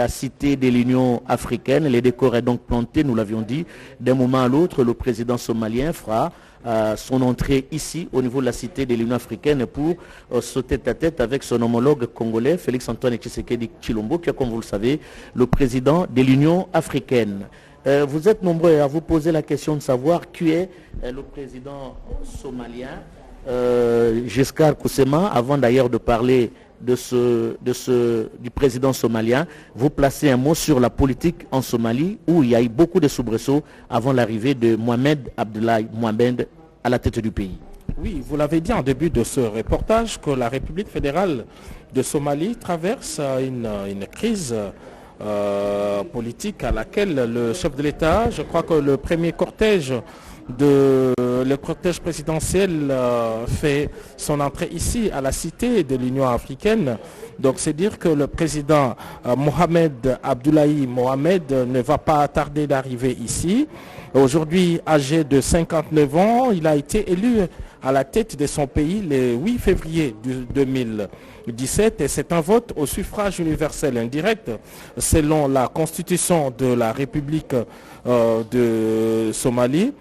la cité de l'Union africaine. Les décors est donc planté, nous l'avions dit. D'un moment à l'autre, le président somalien fera son entrée ici au niveau de la cité de l'Union africaine pour sauter tête-à-tête avec son homologue congolais, Félix-Antoine Tshisekedi Tshilombo, qui est, comme vous le savez, le président de l'Union africaine. Vous êtes nombreux à vous poser la question de savoir qui est le président somalien, Giscard Koussema. Avant d'ailleurs de parler du président somalien, vous placez un mot sur la politique en Somalie où il y a eu beaucoup de soubresauts avant l'arrivée de Mohamed Abdoulaye Mohamed à la tête du pays. Oui, vous l'avez dit en début de ce reportage que la République fédérale de Somalie traverse une crise politique à laquelle le chef de l'État, je crois que le premier cortège le cortège présidentiel fait son entrée ici à la cité de l'Union africaine. Donc c'est dire que le président Mohamed Abdoulaye Mohamed ne va pas tarder d'arriver ici. Aujourd'hui âgé de 59 ans, il a été élu à la tête de son pays le 8 février 2017 et c'est un vote au suffrage universel indirect selon la constitution de la République de Somalie.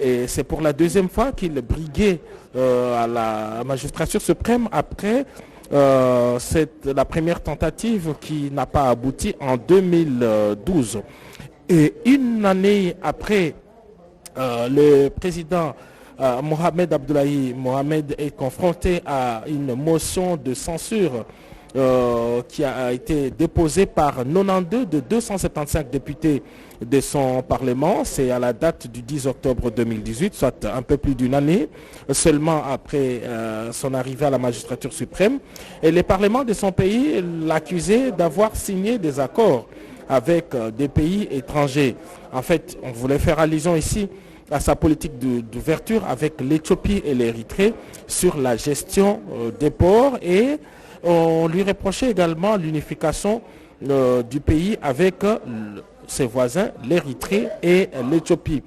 Et c'est pour la deuxième fois qu'il briguait à la magistrature suprême après la première tentative qui n'a pas abouti en 2012. Et une année après, le président Mohamed Abdoulaye Mohamed est confronté à une motion de censure qui a été déposée par 92 de 275 députés de son Parlement. C'est à la date du 10 octobre 2018, soit un peu plus d'une année, seulement après son arrivée à la magistrature suprême. Et le Parlement de son pays l'accusait d'avoir signé des accords avec des pays étrangers. En fait, on voulait faire allusion ici à sa politique d'ouverture avec l'Éthiopie et l'Érythrée sur la gestion des ports et on lui reprochait également l'unification du pays avec ses voisins, l'Érythrée et l'Éthiopie.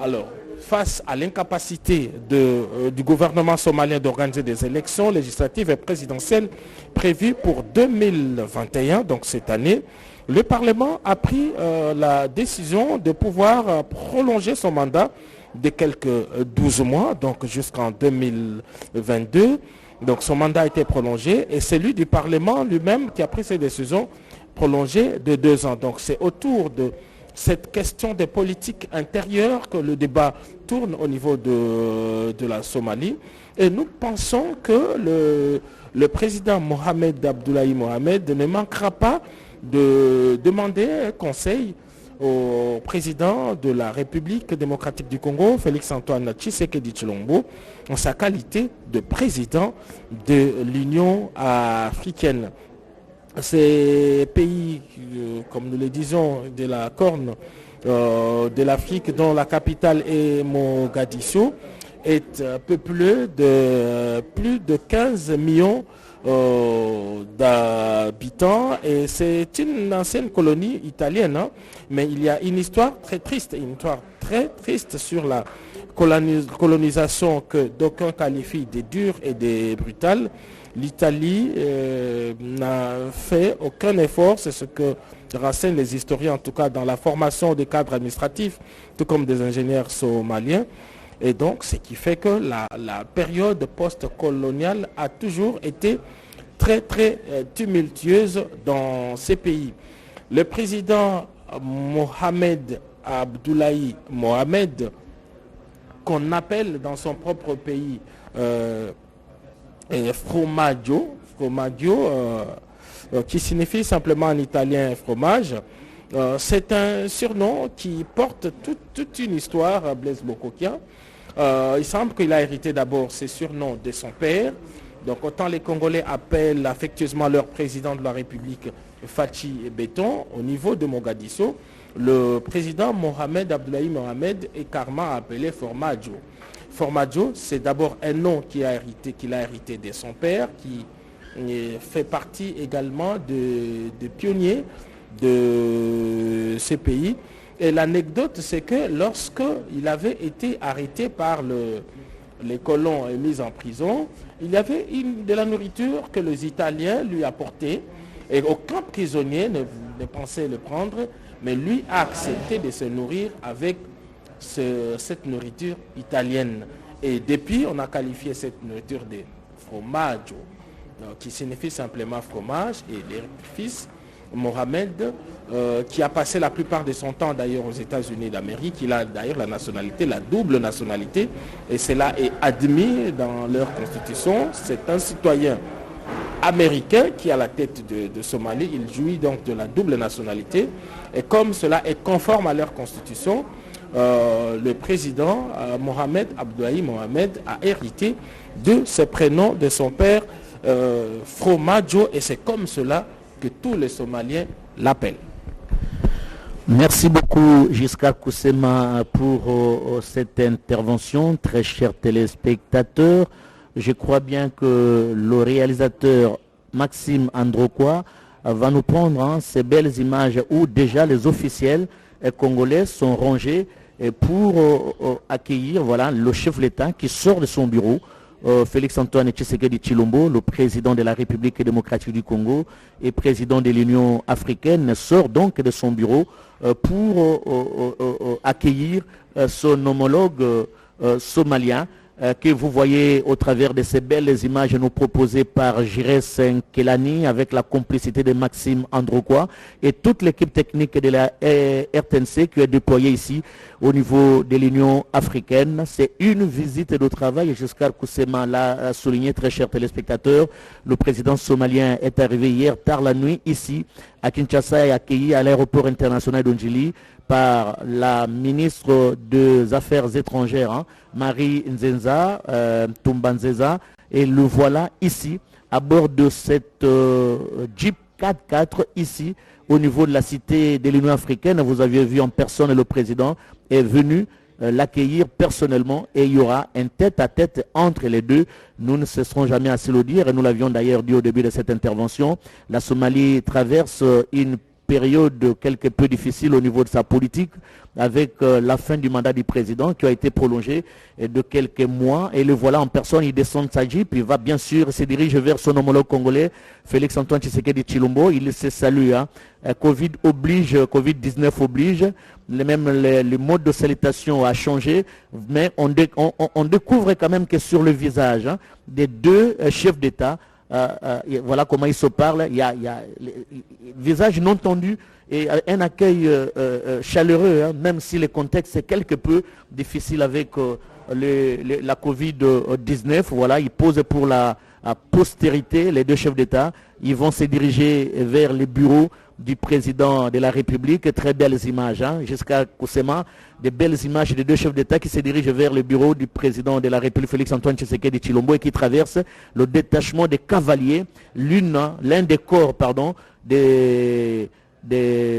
Alors, face à l'incapacité du gouvernement somalien d'organiser des élections législatives et présidentielles prévues pour 2021, donc cette année, le Parlement a pris la décision de pouvoir prolonger son mandat de quelques 12 mois, donc jusqu'en 2022. Donc son mandat a été prolongé et c'est lui du Parlement lui-même qui a pris ces décisions prolongées de 2 ans. Donc c'est autour de cette question de politique intérieure que le débat tourne au niveau de la Somalie. Et nous pensons que le président Mohamed Abdoulaye Mohamed ne manquera pas de demander un conseil au président de la République démocratique du Congo, Félix-Antoine Tshisekedi Tshilombo, en sa qualité de président de l'Union africaine. Ces pays, comme nous le disons, de la Corne de l'Afrique, dont la capitale est Mogadiscio, est peuplé de plus de 15 millions d'habitants et c'est une ancienne colonie italienne, hein, mais il y a une histoire très triste sur la colonisation que d'aucuns qualifient de dure et de brutale. L'Italie n'a fait aucun effort, c'est ce que renseignent les historiens, en tout cas dans la formation des cadres administratifs, tout comme des ingénieurs somaliens. Et donc, ce qui fait que la période post-coloniale a toujours été très, très tumultueuse dans ces pays. Le président Mohamed Abdoulaye Mohamed, qu'on appelle dans son propre pays Fromaggio, qui signifie simplement en italien fromage, c'est un surnom qui porte toute une histoire, Blaise Bokokia. Il semble qu'il a hérité d'abord ces surnoms de son père. Donc autant les Congolais appellent affectueusement leur président de la République Fachi Béton, au niveau de Mogadiscio, le président Mohamed Abdoulaye Mohamed est carrément appelé Formaggio. Formaggio, c'est d'abord un nom qu'il a hérité de son père, qui fait partie également des pionniers de ces pays. Et l'anecdote, c'est que lorsqu'il avait été arrêté par les colons et mis en prison, il y avait de la nourriture que les Italiens lui apportaient. Et aucun prisonnier ne pensait le prendre, mais lui a accepté de se nourrir avec cette nourriture italienne. Et depuis, on a qualifié cette nourriture de fromaggio, qui signifie simplement fromage. Et le fils, Mohamed, qui a passé la plupart de son temps d'ailleurs aux États-Unis d'Amérique, il a d'ailleurs la nationalité, la double nationalité, et cela est admis dans leur constitution. C'est un citoyen américain qui est à la tête de Somalie, il jouit donc de la double nationalité, et comme cela est conforme à leur constitution, le président Mohamed Abdullahi Mohamed a hérité de ce prénom de son père, Fromaggio, et c'est comme cela que tous les Somaliens l'appellent. Merci beaucoup Giscard Koussema pour cette intervention, très chers téléspectateurs. Je crois bien que le réalisateur Maxime Androquois va nous prendre ces belles images où déjà les officiels congolais sont rangés pour accueillir le chef de l'État qui sort de son bureau, Félix-Antoine Tshisekedi Tshilombo, le président de la République démocratique du Congo et président de l'Union africaine, sort donc de son bureau pour accueillir son homologue somalien, que vous voyez au travers de ces belles images nous proposées par Jires Nkelani avec la complicité de Maxime Androquois et toute l'équipe technique de la RTNC qui est déployée ici au niveau de l'Union africaine. C'est une visite de travail et Giscard Koussema l'a souligné, très chers téléspectateurs. Le président somalien est arrivé hier tard la nuit ici à Kinshasa et accueilli à l'aéroport international d'Ondjili par la ministre des Affaires étrangères, Marie Nzenza, Tumbanzeza, et le voilà ici, à bord de cette Jeep 4x4, ici, au niveau de la cité de l'Union africaine. Vous aviez vu en personne, le président est venu l'accueillir personnellement et il y aura un tête-à-tête entre les deux. Nous ne cesserons jamais à se le dire et nous l'avions d'ailleurs dit au début de cette intervention. La Somalie traverse une période quelque peu difficile au niveau de sa politique avec la fin du mandat du président qui a été prolongé de quelques mois et le voilà en personne, il descend de sa Jeep, il va bien sûr se dirige vers son homologue congolais Félix-Antoine Tshisekedi Tshilombo, il se salue, Covid oblige, Covid-19 oblige, le mode de salutation a changé, mais on découvre quand même que sur le visage des deux chefs d'État, voilà comment ils se parlent, il y a visage non tendu et un accueil chaleureux, même si le contexte est quelque peu difficile avec la Covid-19. Voilà, ils posent pour la postérité, les deux chefs d'État. Ils vont se diriger vers les bureaux du président de la République. Très belles images, jusqu'à Koussema, des belles images des deux chefs d'État qui se dirigent vers le bureau du président de la République, Félix-Antoine Tshisekedi Tshilombo, et qui traversent le détachement des cavaliers, l'un des corps, de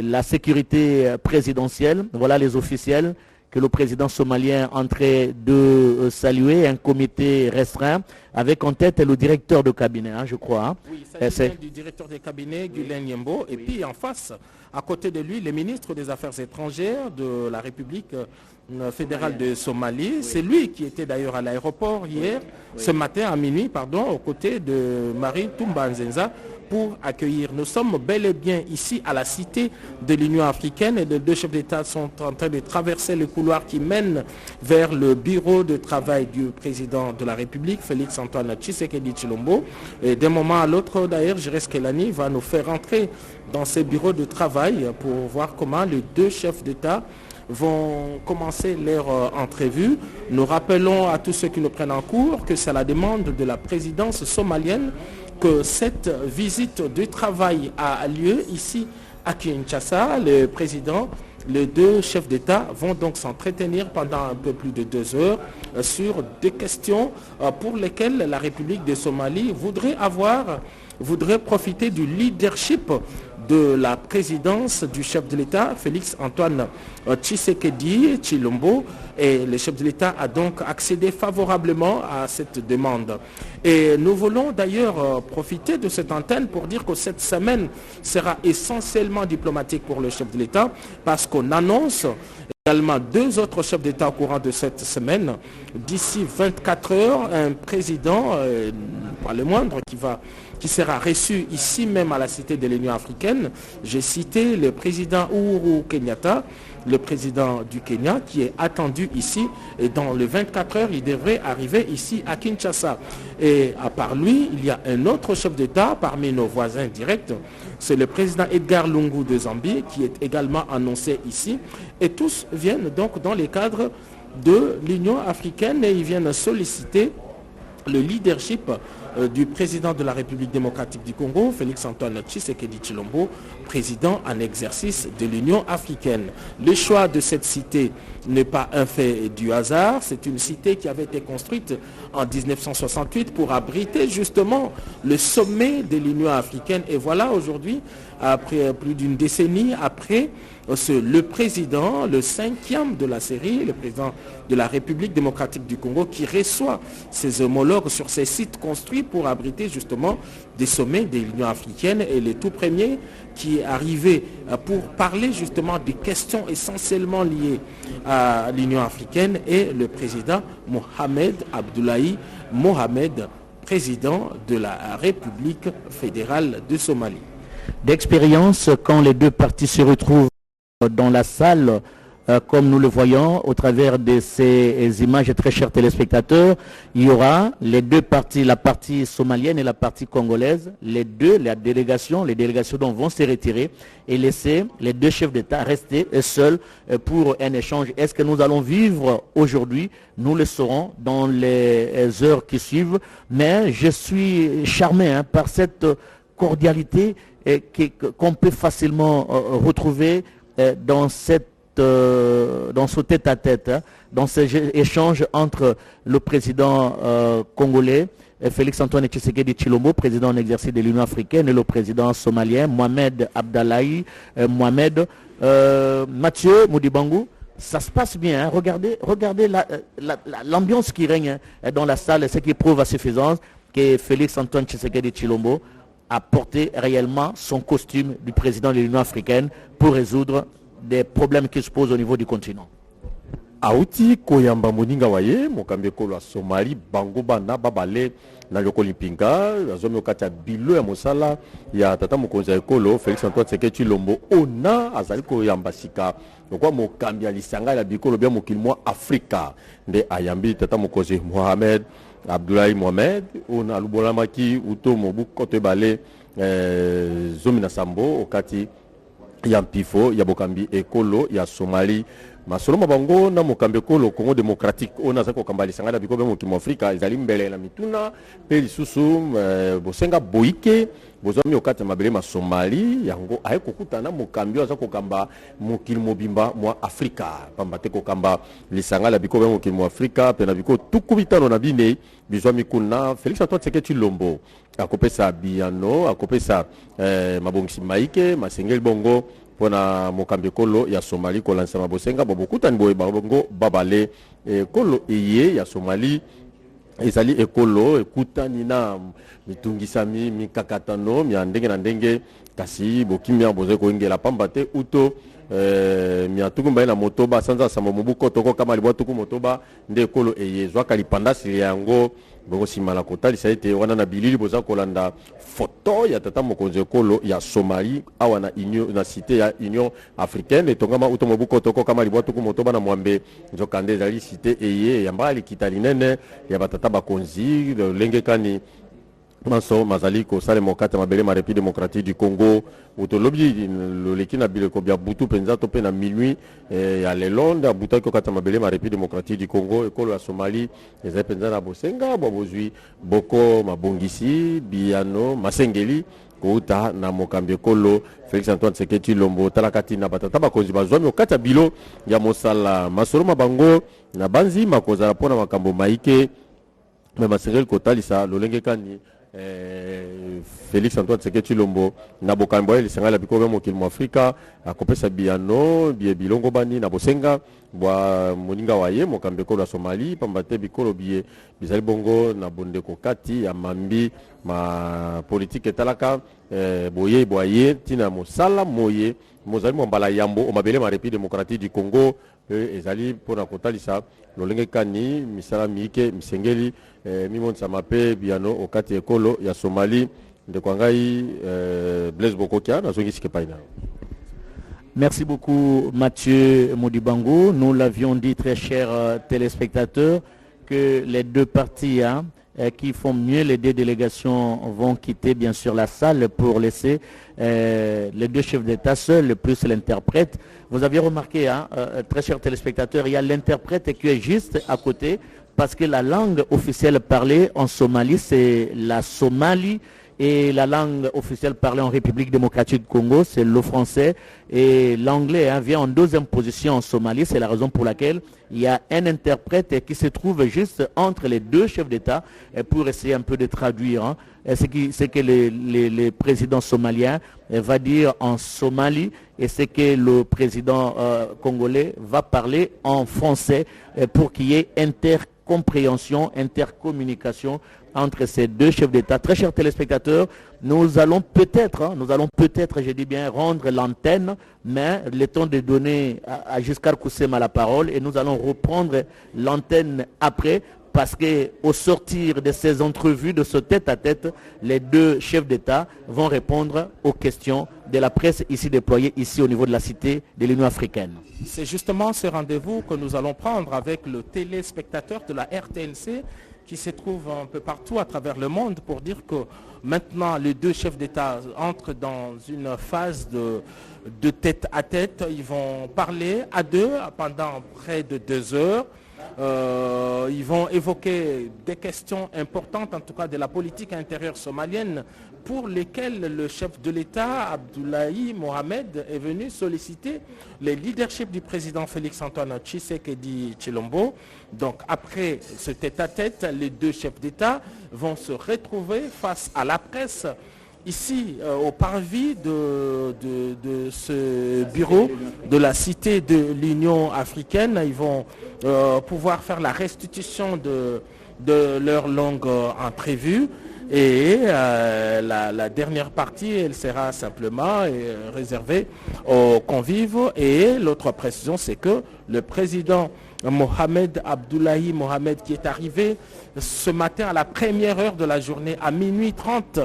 la sécurité présidentielle. Voilà les officiels que le président somalien est en train de saluer, un comité restreint, avec en tête le directeur de cabinet, je crois. Oui, il s'agit du directeur de cabinet, Gulen Yembo, et puis en face, à côté de lui, le ministre des Affaires étrangères de la République fédérale de Somalie. C'est lui qui était d'ailleurs à l'aéroport hier, ce matin à minuit, aux côtés de Marie Tumbanzeza, pour accueillir. Nous sommes bel et bien ici à la cité de l'Union africaine et les deux chefs d'État sont en train de traverser le couloir qui mène vers le bureau de travail du président de la République, Félix-Antoine Tshisekedi Tshilombo. Et d'un moment à l'autre, d'ailleurs, Jires Nkelani va nous faire entrer dans ces bureaux de travail pour voir comment les deux chefs d'État vont commencer leur entrevue. Nous rappelons à tous ceux qui nous prennent en cours que c'est à la demande de la présidence somalienne que cette visite de travail a lieu ici à Kinshasa. Le président, les deux chefs d'État vont donc s'entretenir pendant un peu plus de 2 heures sur des questions pour lesquelles la République de Somalie voudrait profiter du leadership de la présidence du chef de l'État, Félix-Antoine Tshisekedi Tshilombo, et le chef de l'État a donc accédé favorablement à cette demande. Et nous voulons d'ailleurs profiter de cette antenne pour dire que cette semaine sera essentiellement diplomatique pour le chef de l'État, parce qu'on annonce également 2 autres chefs d'État au courant de cette semaine. D'ici 24 heures, un président, pas le moindre, qui sera reçu ici même à la Cité de l'Union africaine. J'ai cité le président Uhuru Kenyatta, le président du Kenya, qui est attendu ici, et dans les 24 heures, il devrait arriver ici à Kinshasa. Et à part lui, il y a un autre chef d'État parmi nos voisins directs, c'est le président Edgar Lungu de Zambie, qui est également annoncé ici. Et tous viennent donc dans les cadres de l'Union africaine et ils viennent solliciter le leadership du président de la République démocratique du Congo, Félix-Antoine Tshisekedi Tshilombo, président en exercice de l'Union africaine. Le choix de cette cité n'est pas un fait du hasard, c'est une cité qui avait été construite en 1968 pour abriter justement le sommet de l'Union africaine. Et voilà aujourd'hui, après plus d'une décennie après, le président, le 5e de la série, le président de la République démocratique du Congo, qui reçoit ses homologues sur ces sites construits pour abriter justement des sommets de l'Union africaine. Et le tout premier qui est arrivé pour parler justement des questions essentiellement liées à l'Union africaine est le président Mohamed Abdullahi Mohamed, président de la République fédérale de Somalie. D'expérience, quand les deux parties se retrouvent dans la salle, comme nous le voyons au travers de ces images, très chers téléspectateurs, il y aura les deux parties, la partie somalienne et la partie congolaise, les délégations vont se retirer et laisser les deux chefs d'État rester seuls pour un échange. Est-ce que nous allons vivre aujourd'hui? Nous le saurons dans les heures qui suivent, mais je suis charmé par cette cordialité qu'on peut facilement retrouver dans ce tête-à-tête, dans ces échanges entre le président congolais, Félix-Antoine Tshisekedi Tshilombo, président en exercice de l'Union africaine, et le président somalien, Mohamed Abdallahi Mohamed. Mathieu Moudibangou, ça se passe bien, hein. Regardez l'ambiance qui règne dans la salle, ce qui prouve à suffisance que Félix-Antoine Tshisekedi Tshilombo a porté réellement son costume du président de l'Union africaine pour résoudre des problèmes qui se posent au niveau du continent. Auti koyamba moninga waye mokambe kolo a Somalie bango bana babale na lokoli pinga azomi okati ya bilo ya mosala ya tata mokonzi ya ekolo Félix Antoine Tshisekedi Tshilombo ona azali koyamba sika lokwa mokambi ya lisanga ya bikolo bya mokili mwa Afrika nde ayambi tata mokonzi Mohamed Abdullahi Mohamed ona alubolamaki uto mobu kote bale zomi na sambo okati ya mpifo ya bokambi ekolo ya Somalie masolo mabango na mokambi ekolo Congo démocratique ona za kokamba lisanga na bikobe mokili mwa Afrika ezali mbele na mituna pe lisusu bosenga boike bozami okati mabele ma Somalie yango aye kokutana mokambi aza kokamba mokili mobimba mwa Afrika pamba te kokamba lisanga la bikobe mokili mwa Afrika pe na biko tukubitano na bine bizwami kuna Félix Antoine Tshisekedi Tshilombo akopesa biano akopesa mabongisi maike masengeli bongo pona mokambi kolo ya Somalie kolansa mabosenga bobokutani boye bango babale kolo eye ya Somalie ezali ekolo ekutani na mitungisami mikakatano mya ndenge na ndenge kasi bokimia boze koingela pamba te uto miatuku mbaye na motoba sanza sama mobuko toko kama libwa tuku motoba nde ekolo eye zwaka lipandasi yango bongo simala kotalisa ete wana na bilili boza kolanda foto ya tata mokonzi ekolo ya Somalie awa na union na cité ya Union africaine etongama uto mobuko toko kama libwa tuku motoba na mwambe nzokande ezali cité eye ya mbali kitalinene ya batata bakonzi lenge kani Manso mazali ko sale mokata mabele ma République démocratique du Congo utolobi loleki na bileko bya butu penza to pe na minuit ya lelonda buta ko kata mabele ma République démocratique du Congo ekolo ya Somalie eza penza na bosenga bozwi boko mabongisi biano masengeli kouta na mokambi ekolo Félix Antoine Tshisekedi Tshilombo talakati na batata bakonzi bazwami okata bilo ya mosala masolo mabango na banzi makozala pona makambo maike me masengeli kotalisa lolenge kani Félix Antoine Tshisekedi Tshilombo na bokambo ya lisanga la bikobe mokili mwa Afrika akopesa biano bilongo bani na bosenga bwa moninga waye mokambe ekolo ya Somalie pamba te bikolo biye bizali bongo na bondeko kati ya mambi ma politique etalaka boye boye tina mosala moye mozali mombala yambo omabele ma République démocratique du Congo ezali pona kotalisa lolenge kani misala miike misengeli mimonisa mape biano okati ekolo ya Somalie ndeko ngai Blaise Bokokia nazongisi kepaina. Merci beaucoup Mathieu Modibango. Nous l'avions dit, très chers téléspectateurs, que les deux parties qui font mieux, les deux délégations vont quitter bien sûr la salle pour laisser les deux chefs d'État seuls, plus l'interprète. Vous avez remarqué, très chers téléspectateurs, il y a l'interprète qui est juste à côté parce que la langue officielle parlée en Somalie, c'est la Somalie. Et la langue officielle parlée en République démocratique du Congo, c'est le français. Et l'anglais vient en deuxième position en Somalie. C'est la raison pour laquelle il y a un interprète qui se trouve juste entre les deux chefs d'État pour essayer un peu de traduire ce que le président somalien va dire en Somalie et ce que le président congolais va parler en français pour qu'il y ait intercompréhension, intercommunication entre ces deux chefs d'État. Très chers téléspectateurs, nous allons peut-être, je dis bien, rendre l'antenne, mais le temps de donner à Giscard Koussema la parole et nous allons reprendre l'antenne après parce qu'au sortir de ces entrevues, de ce tête-à-tête, les deux chefs d'État vont répondre aux questions de la presse ici déployée, ici au niveau de la cité de l'Union africaine. C'est justement ce rendez-vous que nous allons prendre avec le téléspectateur de la RTNC qui se trouve un peu partout à travers le monde pour dire que maintenant les deux chefs d'État entrent dans une phase de tête à tête. Ils vont parler à deux pendant près de 2 heures. Ils vont évoquer des questions importantes, en tout cas de la politique intérieure somalienne, pour lesquelles le chef de l'État, Abdoulaye Mohamed, est venu solliciter le leadership du président Félix-Antoine Tshisekedi Tshilombo. Donc après ce tête-à-tête, les deux chefs d'État vont se retrouver face à la presse ici au parvis de ce bureau de la cité de l'Union africaine. Ils vont pouvoir faire la restitution de leur longue entrevue. Et la dernière partie, elle sera simplement réservée aux convives. Et l'autre précision, c'est que le président Mohamed Abdoulaye Mohamed, qui est arrivé ce matin à la première heure de la journée, à minuit 30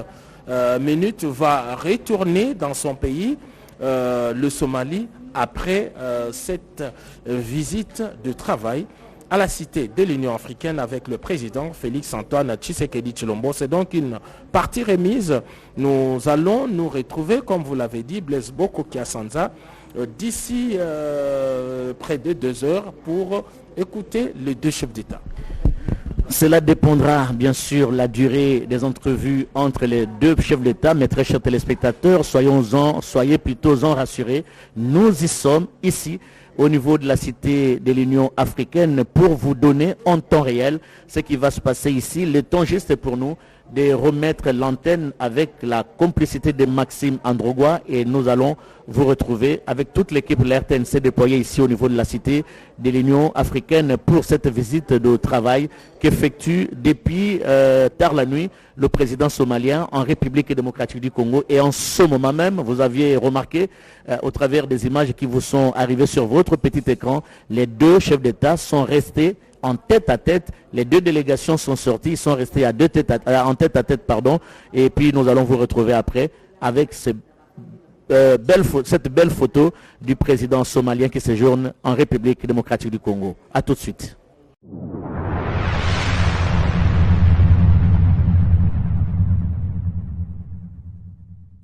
minutes, va retourner dans son pays, le Somalie, après cette visite de travail à la cité de l'Union africaine avec le président Félix-Antoine Tshisekedi Tshilombo. C'est donc une partie remise. Nous allons nous retrouver, comme vous l'avez dit, Blaise Bokokia Sanza, d'ici près de 2 heures pour écouter les deux chefs d'État. Cela dépendra bien sûr la durée des entrevues entre les deux chefs d'État, mais très chers téléspectateurs, soyez plutôt rassurés. Nous y sommes ici au niveau de la cité de l'Union africaine pour vous donner en temps réel ce qui va se passer ici. Le temps juste pour nous de remettre l'antenne avec la complicité de Maxime Androgois et nous allons vous retrouver avec toute l'équipe de l'RTNC déployée ici au niveau de la cité de l'Union africaine pour cette visite de travail qu'effectue depuis tard la nuit le président somalien en République démocratique du Congo. Et en ce moment même, vous aviez remarqué au travers des images qui vous sont arrivées sur votre petit écran, les deux chefs d'État sont restés en tête à tête. Les deux délégations sont sorties, ils sont restés en tête à tête, et puis nous allons vous retrouver après avec cette belle photo du président somalien qui séjourne en République démocratique du Congo. A tout de suite.